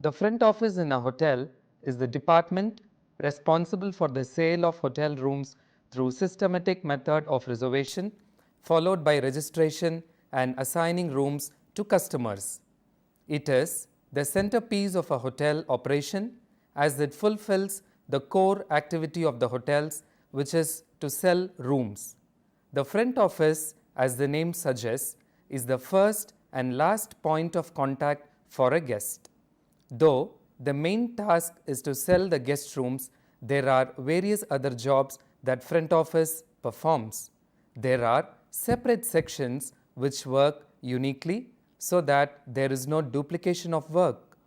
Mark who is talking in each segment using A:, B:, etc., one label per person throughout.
A: The front office in a hotel is the department responsible for the sale of hotel rooms through systematic method of reservation, followed by registration and assigning rooms to customers. It is the centerpiece of a hotel operation as it fulfills the core activity of the hotels, which is to sell rooms. The front office, as the name suggests, is the first and last point of contact for a guest. Though the main task is to sell the guest rooms, there are various other jobs that front office performs. There are separate sections which work uniquely so that there is no duplication of work.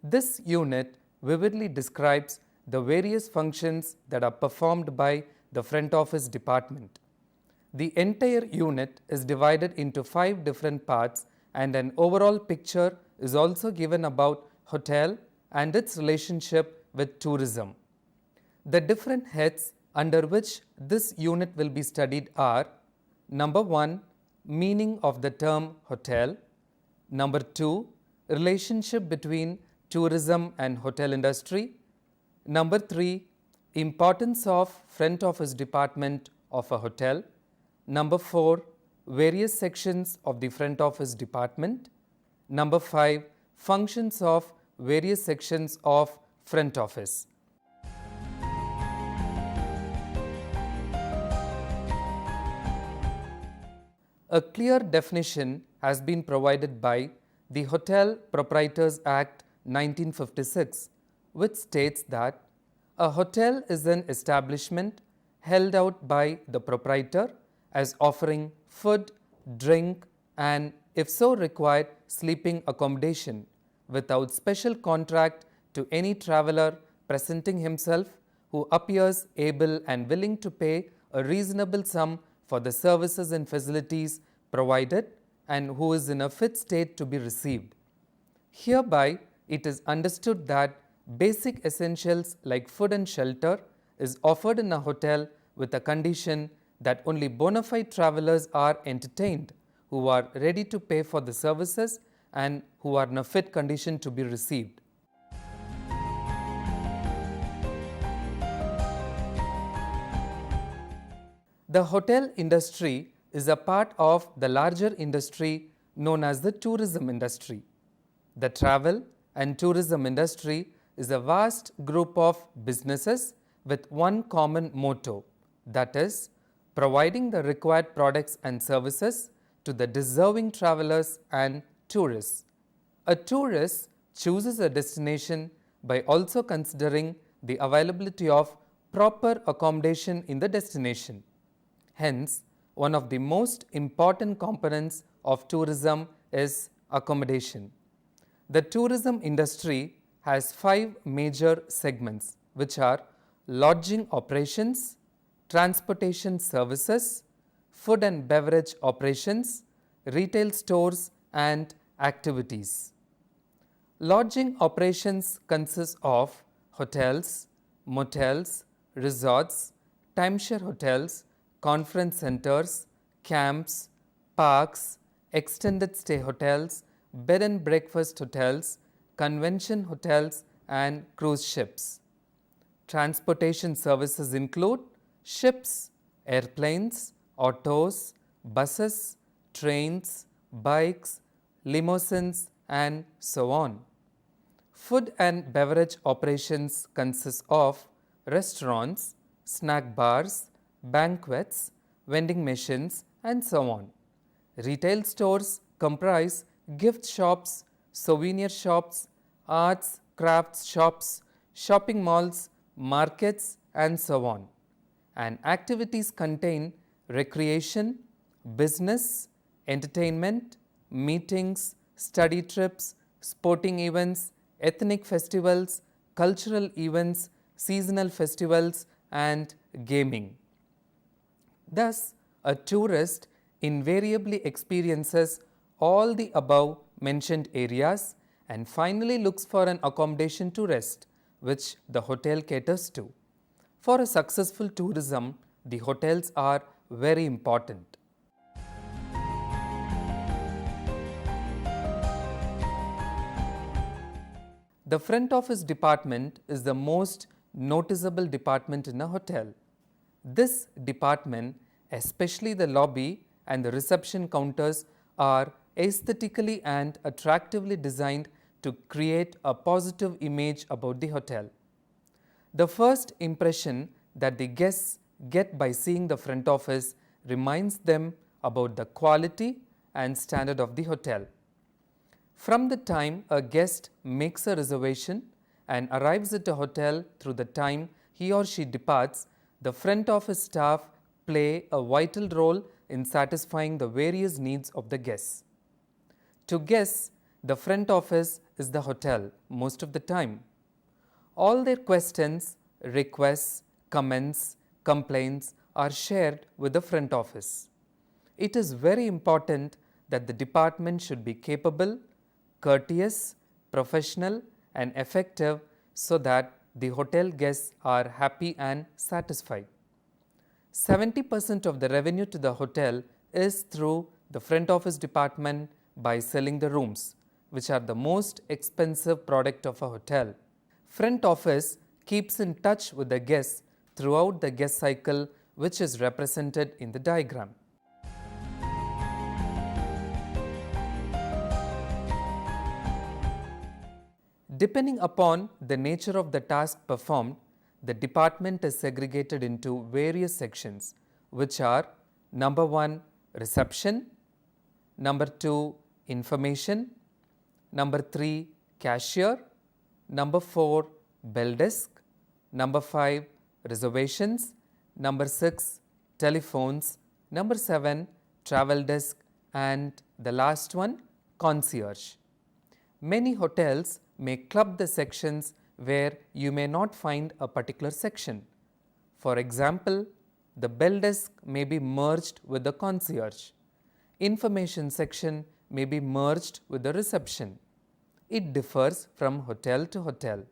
A: This unit vividly describes the various functions that are performed by the front office department. The entire unit is divided into 5 different parts, and an overall picture is also given about hotel and its relationship with tourism. The different heads under which this unit will be studied are: number 1, meaning of the term hotel; number 2, relationship between tourism and hotel industry; number 3, importance of front office department of a hotel; number 4, various sections of the front office department; number 5, functions of various sections of front office. A clear definition has been provided by the Hotel Proprietors Act 1956, which states that a hotel is an establishment held out by the proprietor as offering food, drink, and, if so required, sleeping accommodation without special contract to any traveler presenting himself who appears able and willing to pay a reasonable sum for the services and facilities provided and who is in a fit state to be received. Hereby, it is understood that basic essentials like food and shelter is offered in a hotel with a condition that only bona fide travelers are entertained who are ready to pay for the services and who are in a fit condition to be received. The hotel industry is a part of the larger industry known as the tourism industry. The travel and tourism industry is a vast group of businesses with one common motto, that is, providing the required products and services to the deserving travelers and tourists. A tourist chooses a destination by also considering the availability of proper accommodation in the destination. Hence, one of the most important components of tourism is accommodation. The tourism industry has 5 major segments, which are lodging operations, transportation services, food and beverage operations, retail stores, and activities. Lodging operations consist of hotels, motels, resorts, timeshare hotels, conference centers, camps, parks, extended stay hotels, bed and breakfast hotels, convention hotels, and cruise ships. Transportation services include ships, airplanes, autos, buses, trains, bikes, limousines, and so on. Food and beverage operations consist of restaurants, snack bars, banquets, vending machines, and so on. Retail stores comprise gift shops, souvenir shops, arts, crafts shops, shopping malls, markets, and so on. And activities contain recreation, business, entertainment, meetings, study trips, sporting events, ethnic festivals, cultural events, seasonal festivals, and gaming. Thus, a tourist invariably experiences all the above mentioned areas and finally looks for an accommodation to rest, which the hotel caters to. For a successful tourism, the hotels are very important. The front office department is the most noticeable department in a hotel. This department, especially the lobby and the reception counters, are aesthetically and attractively designed to create a positive image about the hotel. The first impression that the guests get by seeing the front office reminds them about the quality and standard of the hotel. From the time a guest makes a reservation and arrives at a hotel through the time he or she departs, the front office staff play a vital role in satisfying the various needs of the guests. To guests, the front office is the hotel most of the time. All their questions, requests, comments, complaints are shared with the front office. It is very important that the department should be capable, courteous, professional, and effective so that the hotel guests are happy and satisfied. 70% of the revenue to the hotel is through the front office department by selling the rooms, which are the most expensive product of a hotel. Front office keeps in touch with the guests throughout the guest cycle, which is represented in the diagram. Depending upon the nature of the task performed, the department is segregated into various sections, which are number 1, reception, number 2, information, number 3, cashier, number 4, bell desk, number 5, reservations, number 6, telephones, number 7, travel desk, and the last one, concierge. Many hotels may club the sections where you may not find a particular section. For example, the bell desk may be merged with the concierge. Information section may be merged with the reception. It differs from hotel to hotel,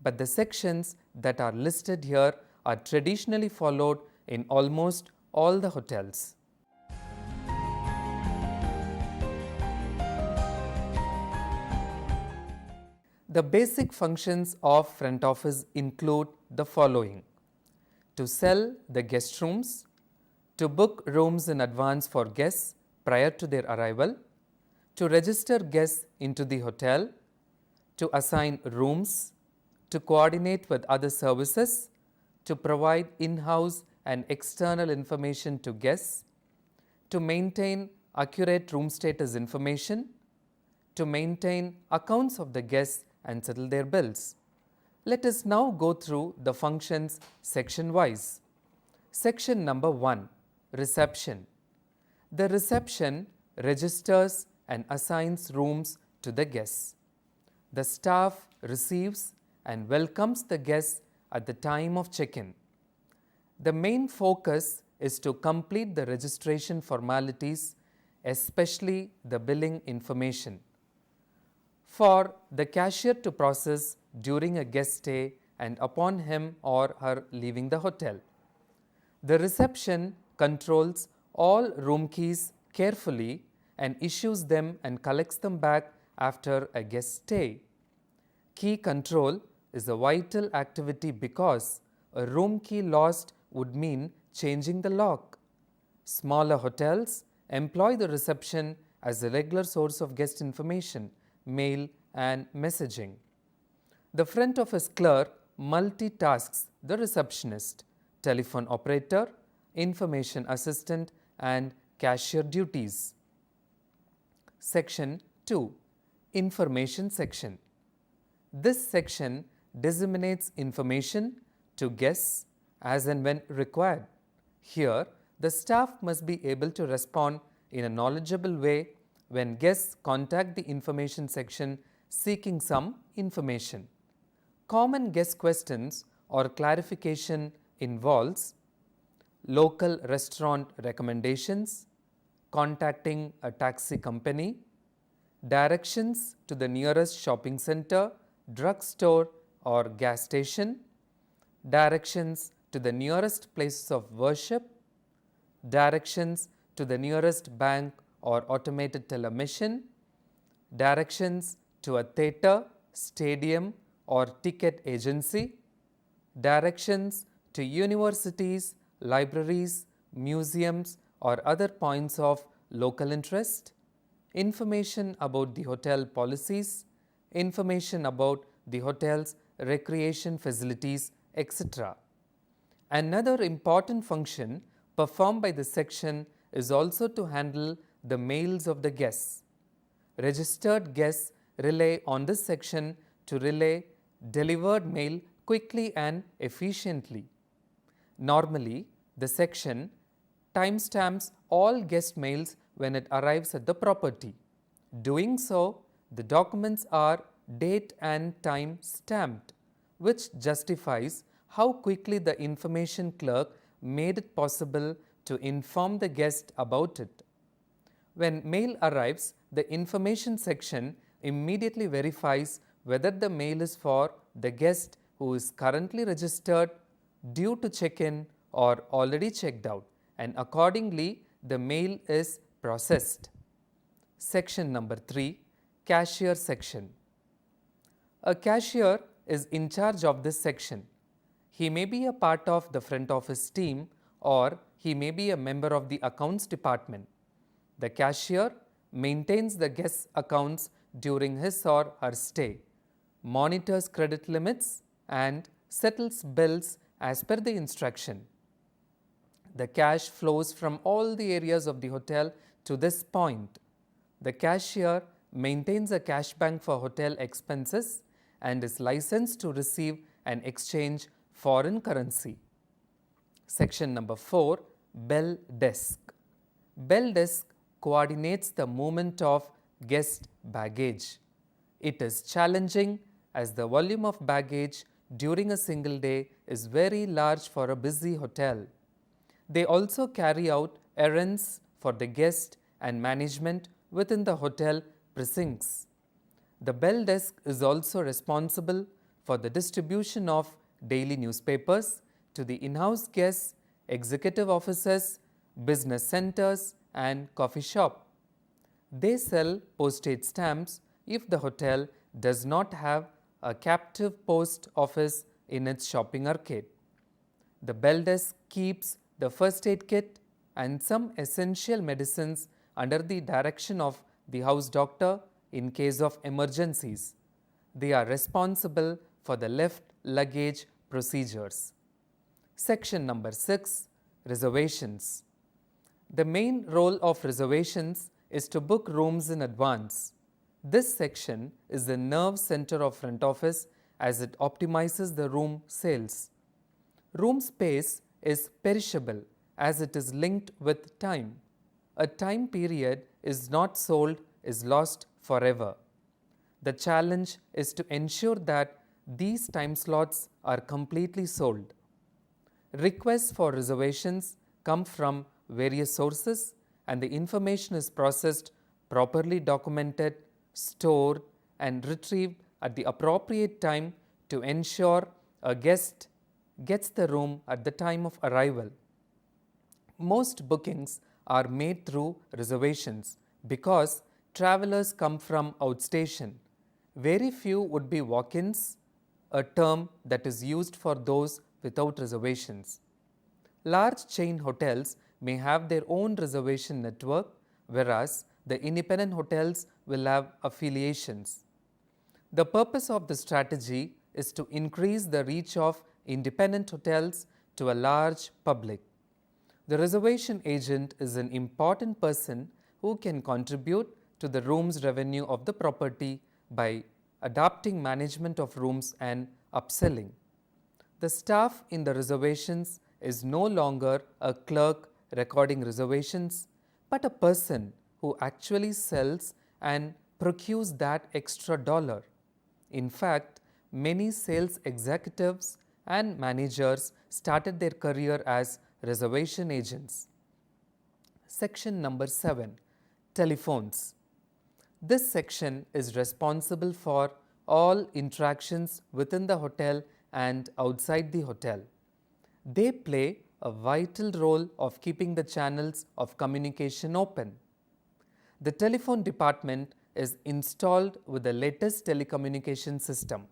A: but the sections that are listed here are traditionally followed in almost all the hotels. The basic functions of front office include the following: to sell the guest rooms, to book rooms in advance for guests prior to their arrival, to register guests into the hotel, to assign rooms, to coordinate with other services, to provide in-house and external information to guests, to maintain accurate room status information, to maintain accounts of the guests and settle their bills. Let us now go through the functions section-wise. Section number 1, reception. The reception registers and assigns rooms to the guests. The staff receives and welcomes the guests at the time of check-in. The main focus is to complete the registration formalities, especially the billing information. For the cashier to process during a guest stay and upon him or her leaving the hotel. The reception controls all room keys carefully and issues them and collects them back after a guest stay. Key control is a vital activity because a room key lost would mean changing the lock. Smaller hotels employ the reception as a regular source of guest information, mail and messaging. The front office clerk multitasks the receptionist, telephone operator, information assistant and cashier duties. Section 2, information section. This section disseminates information to guests as and when required. Here, the staff must be able to respond in a knowledgeable way when guests contact the information section seeking some information. Common guest questions or clarification involves local restaurant recommendations, contacting a taxi company, directions to the nearest shopping center, drugstore or gas station, directions to the nearest places of worship, directions to the nearest bank or automated teller machine, directions to a theatre, stadium or ticket agency, directions to universities, libraries, museums or other points of local interest, information about the hotel policies, information about the hotel's recreation facilities, etc. Another important function performed by the section is also to handle the mails of the guests. Registered guests rely on this section to relay delivered mail quickly and efficiently. Normally, the section timestamps all guest mails when it arrives at the property. Doing so, the documents are date and time stamped, which justifies how quickly the information clerk made it possible to inform the guest about it. When mail arrives, the information section immediately verifies whether the mail is for the guest who is currently registered, due to check-in or already checked out, and accordingly the mail is processed. Section number 3, Cashier Section. A cashier is in charge of this section. He may be a part of the front office team or he may be a member of the accounts department. The cashier maintains the guest's accounts during his or her stay, monitors credit limits and settles bills as per the instruction. The cash flows from all the areas of the hotel to this point. The cashier maintains a cash bank for hotel expenses and is licensed to receive and exchange foreign currency. Section number 4, Bell Desk. Bell Desk coordinates the movement of guest baggage. It is challenging as the volume of baggage during a single day is very large for a busy hotel. They also carry out errands for the guest and management within the hotel precincts. The Bell Desk is also responsible for the distribution of daily newspapers to the in-house guests, executive offices, business centers and coffee shop. They sell postage stamps if the hotel does not have a captive post office in its shopping arcade. The Bell Desk keeps the first aid kit and some essential medicines under the direction of the house doctor in case of emergencies. They are responsible for the left luggage procedures. Section number 6, Reservations. The main role of reservations is to book rooms in advance. This section is the nerve center of front office as it optimizes the room sales. Room space is perishable as it is linked with time. A time period is not sold is lost forever. The challenge is to ensure that these time slots are completely sold. Requests for reservations come from various sources and the information is processed, properly documented, stored and retrieved at the appropriate time to ensure a guest gets the room at the time of arrival. Most bookings are made through reservations because travelers come from outstation. Very few would be walk-ins, a term that is used for those without reservations. Large chain hotels may have their own reservation network, whereas the independent hotels will have affiliations. The purpose of the strategy is to increase the reach of independent hotels to a large public. The reservation agent is an important person who can contribute to the rooms revenue of the property by adapting management of rooms and upselling. The staff in the reservations is no longer a clerk recording reservations, but a person who actually sells and procures that extra dollar. In fact, many sales executives and managers started their career as reservation agents. Section number 7, Telephones. This section is responsible for all interactions within the hotel and outside the hotel. They play a vital role of keeping the channels of communication open. The telephone department is installed with the latest telecommunication system.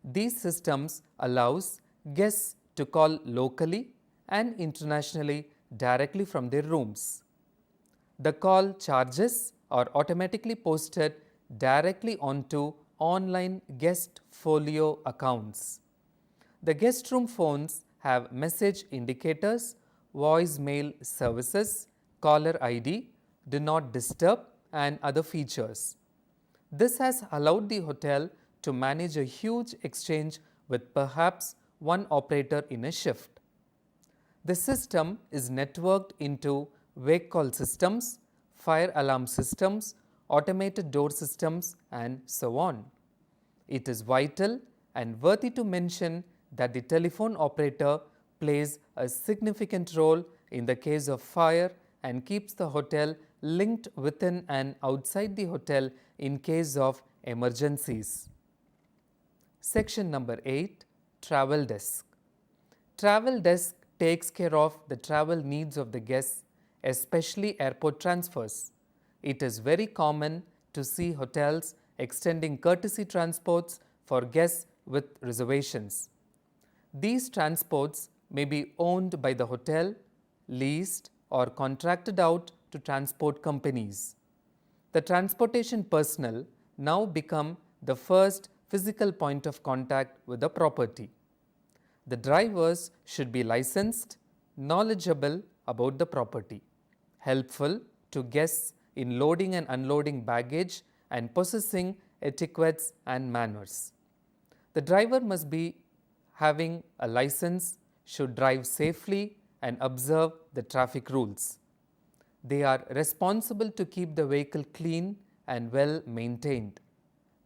A: These systems allows guests to call locally and internationally directly from their rooms. The call charges are automatically posted directly onto online guest folio accounts. The guest room phones have message indicators, voicemail services, caller ID, do not disturb, and other features. This has allowed the hotel to manage a huge exchange with perhaps one operator in a shift. The system is networked into wake call systems, fire alarm systems, automated door systems, and so on. It is vital and worthy to mention that the telephone operator plays a significant role in the case of fire and keeps the hotel linked within and outside the hotel in case of emergencies. Section number 8, Travel Desk. Travel Desk takes care of the travel needs of the guests, especially airport transfers. It is very common to see hotels extending courtesy transports for guests with reservations. These transports may be owned by the hotel, leased, or contracted out to transport companies. The transportation personnel now become the first physical point of contact with the property. The drivers should be licensed, knowledgeable about the property, helpful to guests in loading and unloading baggage, and possessing etiquettes and manners. The driver must be having a license, should drive safely, and observe the traffic rules. They are responsible to keep the vehicle clean and well maintained.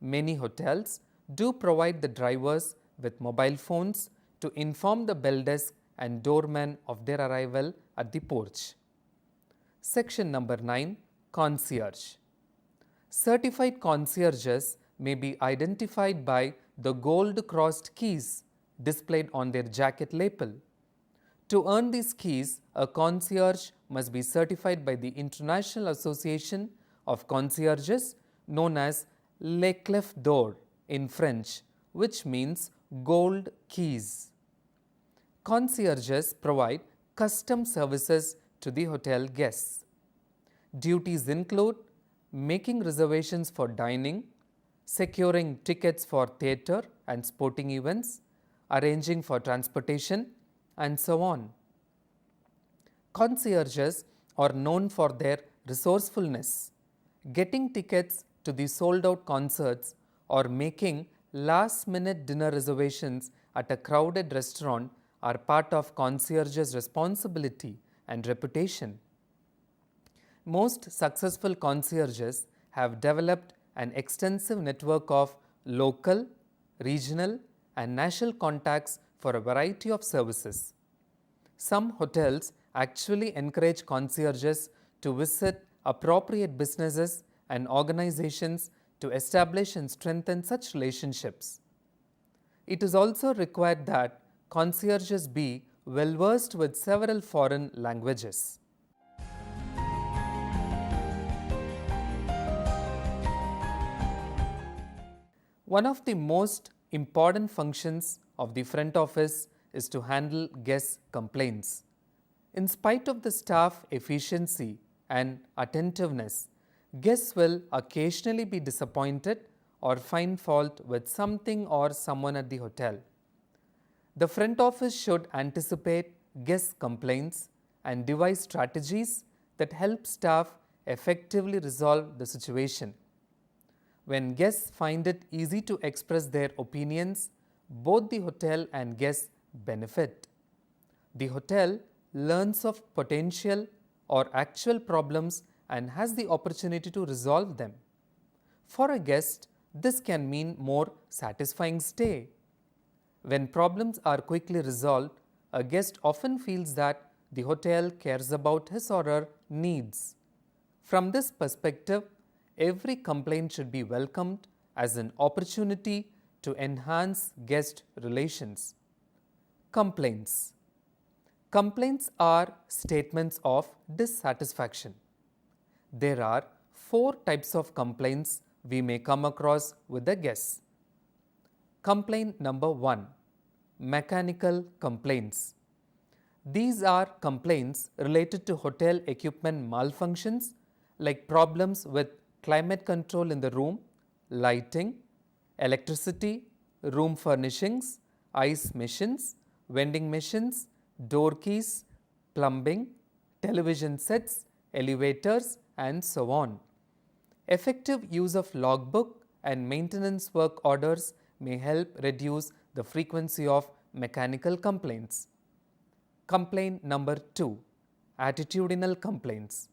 A: Many hotels do provide the drivers with mobile phones to inform the bell desk and doorman of their arrival at the porch. Section number 9, Concierge. Certified concierges may be identified by the gold crossed keys displayed on their jacket lapel. To earn these keys, a concierge must be certified by the International Association of Concierges, known as Les Clefs d'Or in French, which means gold keys. Concierges provide custom services to the hotel guests. Duties include making reservations for dining, securing tickets for theatre and sporting events, arranging for transportation, and so on. Concierges are known for their resourcefulness. Getting tickets to the sold-out concerts or making last-minute dinner reservations at a crowded restaurant are part of concierge's responsibility and reputation. Most successful concierges have developed an extensive network of local, regional, and national contacts for a variety of services. Some hotels actually encourage concierges to visit appropriate businesses and organizations to establish and strengthen such relationships. It is also required that concierges be well versed with several foreign languages. One of the most important functions of the front office is to handle guest complaints. In spite of the staff efficiency and attentiveness, guests will occasionally be disappointed or find fault with something or someone at the hotel. The front office should anticipate guest complaints and devise strategies that help staff effectively resolve the situation. When guests find it easy to express their opinions, both the hotel and guests benefit. The hotel learns of potential or actual problems and has the opportunity to resolve them. For a guest, this can mean more satisfying stay. When problems are quickly resolved, a guest often feels that the hotel cares about his or her needs. From this perspective, every complaint should be welcomed as an opportunity to enhance guest relations. Complaints. Complaints are statements of dissatisfaction. There are 4 types of complaints we may come across with the guests. Complaint number 1, mechanical complaints. These are complaints related to hotel equipment malfunctions like problems with climate control in the room, lighting, electricity, room furnishings, ice machines, vending machines, door keys, plumbing, television sets, elevators, and so on. Effective use of logbook and maintenance work orders may help reduce the frequency of mechanical complaints. Complaint number 2, attitudinal complaints.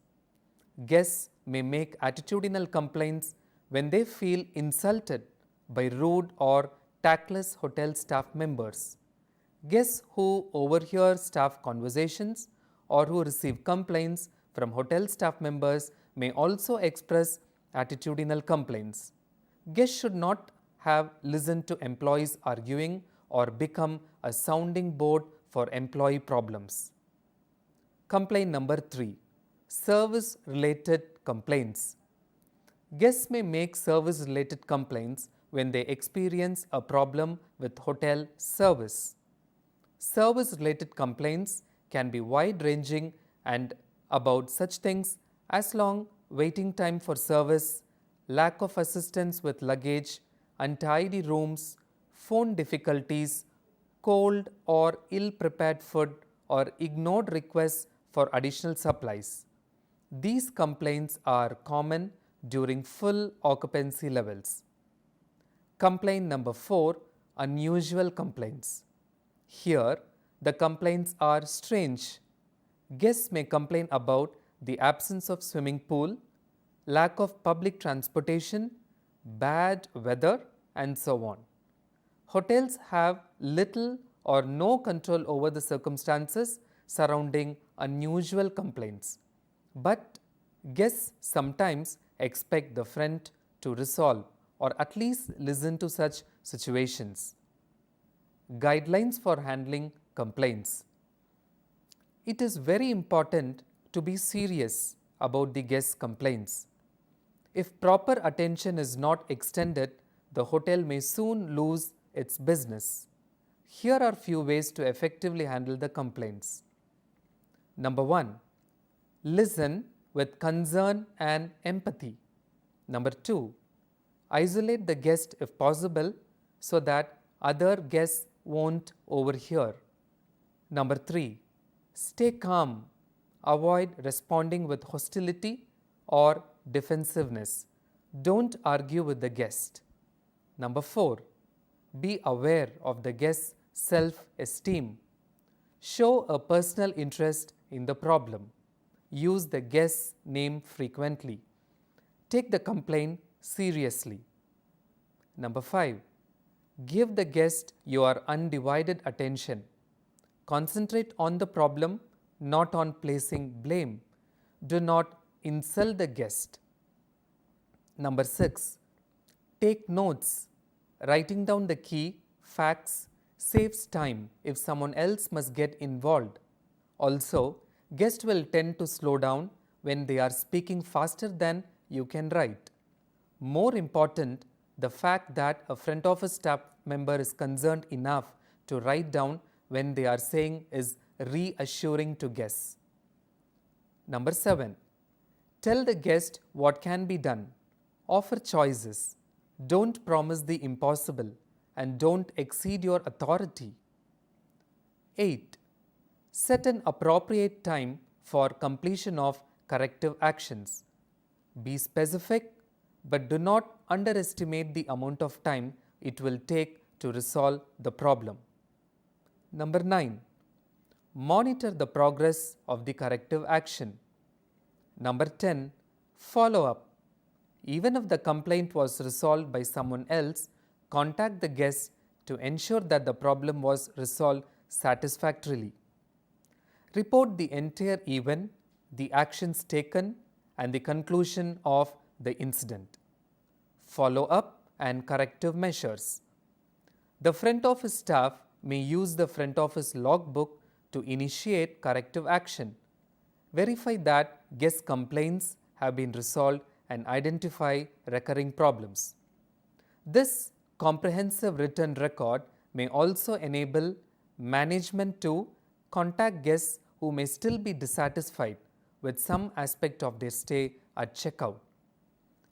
A: Guests may make attitudinal complaints when they feel insulted by rude or tactless hotel staff members. Guests who overhear staff conversations or who receive complaints from hotel staff members may also express attitudinal complaints. Guests should not have listened to employees arguing or become a sounding board for employee problems. Complaint number 3, service-related complaints. Guests may make service-related complaints when they experience a problem with hotel service. Service-related complaints can be wide-ranging and about such things as long waiting time for service, lack of assistance with luggage, untidy rooms, phone difficulties, cold or ill-prepared food, or ignored requests for additional supplies. These complaints are common during full occupancy levels. Complaint number 4, unusual complaints. Here, the complaints are strange. Guests may complain about the absence of swimming pool, lack of public transportation, bad weather, and so on. Hotels have little or no control over the circumstances surrounding unusual complaints, but guests sometimes expect the front to resolve or at least listen to such situations. Guidelines for handling complaints. It is very important to be serious about the guests' complaints. If proper attention is not extended, the hotel may soon lose its business. Here are few ways to effectively handle the complaints. Number 1, listen with concern and empathy. Number 2, isolate the guest if possible so that other guests won't overhear. Number 3, stay calm. Avoid responding with hostility or defensiveness. Don't argue with the guest. Number 4, be aware of the guest's self-esteem. Show a personal interest in the problem. Use the guest's name frequently. Take the complaint seriously. Number 5, give the guest your undivided attention. Concentrate on the problem, not on placing blame. Do not insult the guest. Number 6, take notes. Writing down the key facts saves time if someone else must get involved. Also, guests will tend to slow down when they are speaking faster than you can write. More important, the fact that a front office staff member is concerned enough to write down when they are saying is reassuring to guests. Number 7, tell the guest what can be done. Offer choices. Don't promise the impossible and don't exceed your authority. 8, set an appropriate time for completion of corrective actions. Be specific, but do not underestimate the amount of time it will take to resolve the problem. Number 9, monitor the progress of the corrective action. Number 10, follow up. Even if the complaint was resolved by someone else, contact the guest to ensure that the problem was resolved satisfactorily. Report the entire event, the actions taken, and the conclusion of the incident. Follow up and corrective measures. The front office staff may use the front office logbook to initiate corrective action. Verify that guest complaints have been resolved and identify recurring problems. This comprehensive written record may also enable management to contact guests who may still be dissatisfied with some aspect of their stay at checkout.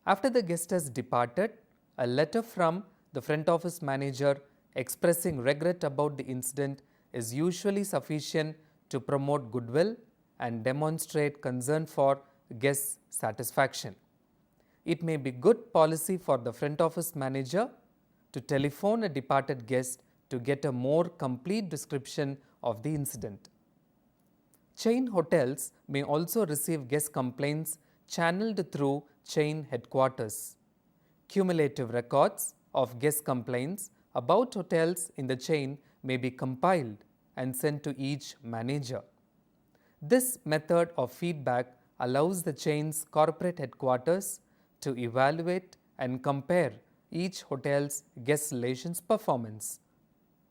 A: After the guest has departed, a letter from the front office manager expressing regret about the incident is usually sufficient to promote goodwill and demonstrate concern for guest satisfaction. It may be good policy for the front office manager to telephone a departed guest to get a more complete description of the incident. Chain hotels may also receive guest complaints channeled through chain headquarters. Cumulative records of guest complaints about hotels in the chain may be compiled and sent to each manager. This method of feedback allows the chain's corporate headquarters to evaluate and compare each hotel's guest relations performance.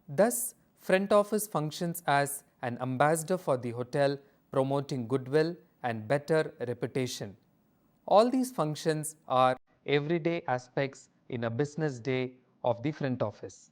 A: Thus, front office functions as an ambassador for the hotel, promoting goodwill and better reputation. All these functions are everyday aspects in a business day of the front office.